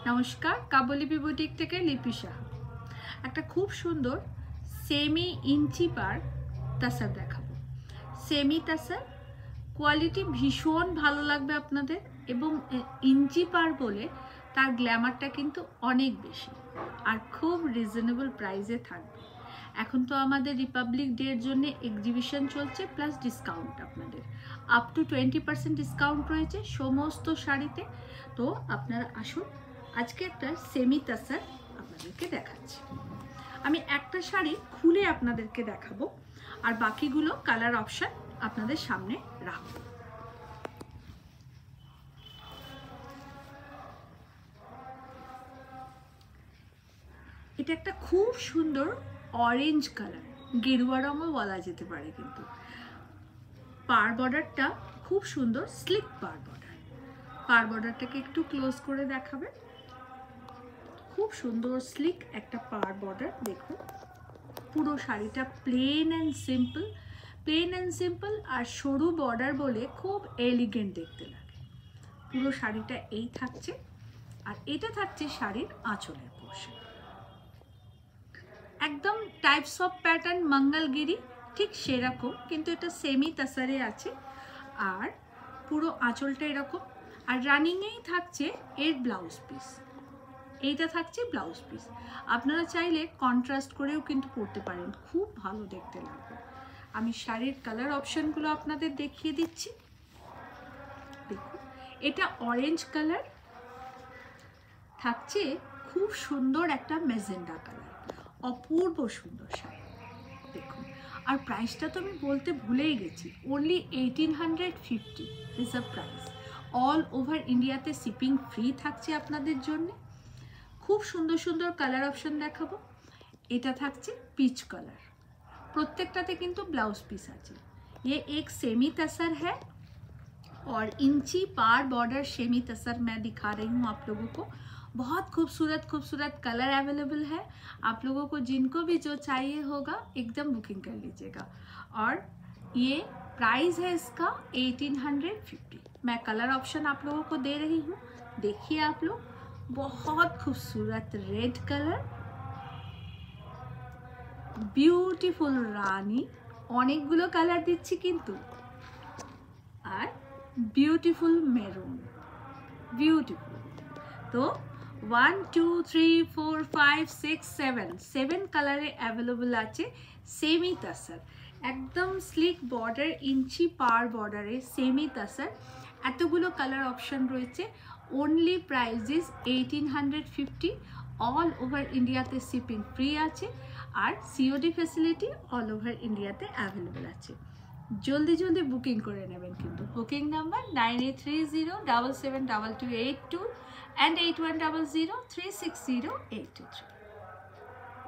নমস্কার, কাবলিপি বুটিক থেকে লিপি শাহ। একটা খুব সুন্দর সেমি ইঞ্চি পার তাসার দেখাবো। সেমি তাসার কোয়ালিটি ভীষণ ভালো লাগবে আপনাদের, এবং ইঞ্চি পার বলে তার গ্ল্যামারটা কিন্তু অনেক বেশি আর খুব রিজনেবল প্রাইসে থাকবে। এখন তো আমাদের রিপাবলিক ডের জন্য এক্সিবিশন চলছে, প্লাস ডিসকাউন্ট আপনাদের আপ টু 20% ডিসকাউন্ট রয়েছে সমস্ত শাড়িতে। তো আপনারা আসুন, আজকে একটা সেমি তাসার আপনাদেরকে দেখাচ্ছি। আমি একটা শাড়ি খুলে আপনাদেরকে দেখাবো আর বাকিগুলো কালার অপশন আপনাদের সামনে রাখবো। এটা একটা খুব সুন্দর অরেঞ্জ কালার, গেরুয়া রঙও বলা যেতে পারে, কিন্তু পার বর্ডারটা খুব সুন্দর স্লিক পার বর্ডার। পার বর্ডারটাকে একটু ক্লোজ করে দেখাবে। খুব সুন্দর স্লিক একটা পার বর্ডার। দেখুন পুরো শাড়িটা প্লেন অ্যান্ড সিম্পল আর সরু বর্ডার বলে খুব এলিগেন্ট দেখতে লাগে। পুরো শাড়িটা এই থাকছে, আর এটা থাকছে শাড়ির আঁচলের পোর্শন। একদম টাইপস অফ প্যাটার্ন মঙ্গলগিরি ঠিক সেরকম, কিন্তু এটা সেমি তাসারে আছে। আর পুরো আঁচলটা এরকম, আর রানিংয়েই থাকছে এর ব্লাউজ পিস। এইটা থাকছে ব্লাউজ পিস। আপনারা চাইলে কন্ট্রাস্ট করেও কিন্তু পরতে পারেন, খুব ভালো দেখতে লাগবে। আমি শাড়ির কালার অপশনগুলো আপনাদের দেখিয়ে দিচ্ছি। দেখুন, এটা অরেঞ্জ কালার থাকছে, খুব সুন্দর একটা মেজেন্ডা কালার, অপূর্ব সুন্দর শাড়ি। দেখুন, আর প্রাইসটা তো আমি বলতে ভুলেই গেছি, only 1850 is a price. All over ইন্ডিয়াতে শিপিং ফ্রি থাকছে আপনাদের জন্য। খুব সুন্দর সুন্দর কালার অপশন দেখাবো। এটা থাকছে পিচ কালার, প্রত্যেকটাতে কিন্তু ब्लाउज पीस আছে। ये एक सेमी तसर है और इंची पार बॉर्डर सेमी तसर मैं दिखा रही हूँ आप लोगों को। बहुत खूबसूरत कलर अवेलेबल है। आप लोगों को जिनको भी जो चाहिए होगा एकदम बुकिंग कर लीजिएगा। और ये प्राइस है इसका 1850। मैं कलर ऑप्शन आप लोगों को दे रही हूँ, देखिए आप लोग। बहुत खूबसूरत रेड कलर, বিউটিফুল রানী, অনেকগুলো কালার দিচ্ছি কিন্তু, আর বিউটিফুল মেরুন, বিউটিফুল। তো 1 2 3 4 5 6 7 কালারে অ্যাভেলেবল আছে সেমি তাসার। একদম স্লিক বর্ডার, ইঞ্চি পার বর্ডারে সেমি তাসার। এতগুলো কালার অপশন রয়েছে। Only price is 1850। All over ইন্ডিয়াতে শিপিং ফ্রি আছে, আর সিওডি ফ্যাসিলিটি অল ওভার ইন্ডিয়াতে অ্যাভেলেবেল আছে। জলদি বুকিং করে নেবেন কিন্তু। Booking number 9830772282 and 8100360823।